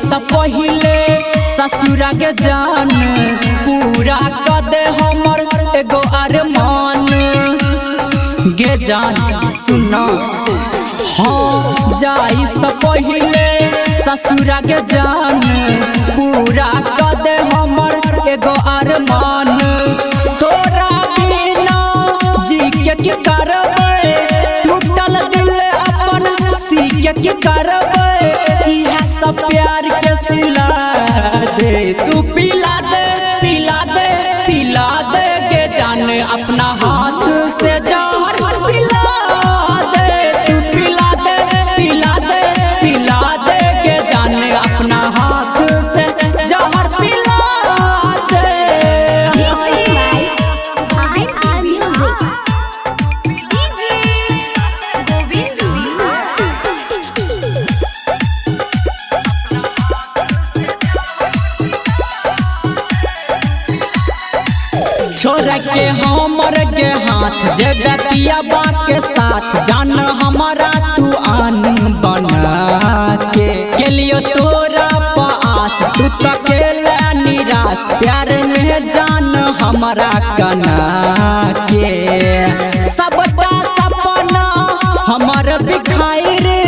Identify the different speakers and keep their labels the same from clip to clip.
Speaker 1: से पहिले ससुरा के जान पूरा कर दे हमर एगो अरमान गे जान सुना। हाँ जाई से पहिले ससुरा के जान पूरा कर दे हमर एगो अरमान। तोरा बिना जी के की करबे टूटल दिल अपन सी के की करबे इहा सब प्यार के सिला दे तू पिला दे पिला दे पिला दे के जान अपना हाथ से जहर पिला दे तू पिला दे पिला दे पिला दे के जान अपना हाथ से जहर पिला दे। छोड़ के हमर के हाथ जे गतिया बा के साथ जान हमारा तू आन बना के लियो तोरा पास तू तकेला निराश प्यार में जान हमारा कना के सबटा सपना हमर बिखाई रे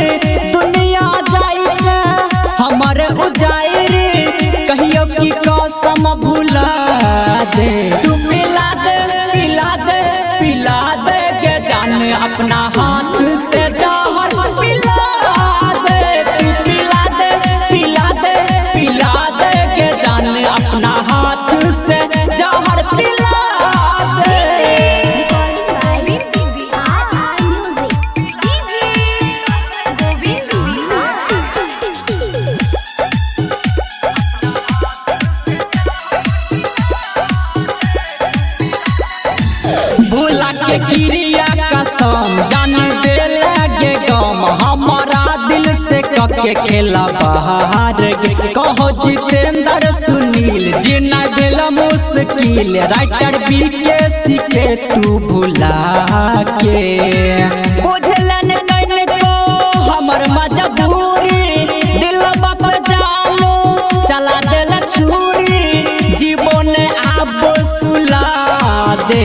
Speaker 1: दुनिया जाई छे हमर उजाई रे कहियो की कसम भुला दे तू पिला दे पिला दे पिला दे के जान अपना हाथ से जहर पिला दे तू पिला दे पिला दे पिला दे के जान अपना हाथ से जहर पिला दे। भोला के क्रिया कसम जान दे लगे गम हमारा दिल से कके खेला बाहर कहो जितेंद्र सुनील जीना भेल मुश्किल राइटर बीके सीखे तू भुला के बुझलन कन को हमर मजबूरी दिल बाप जानो चला देला छुरी जीवन अब सुला दे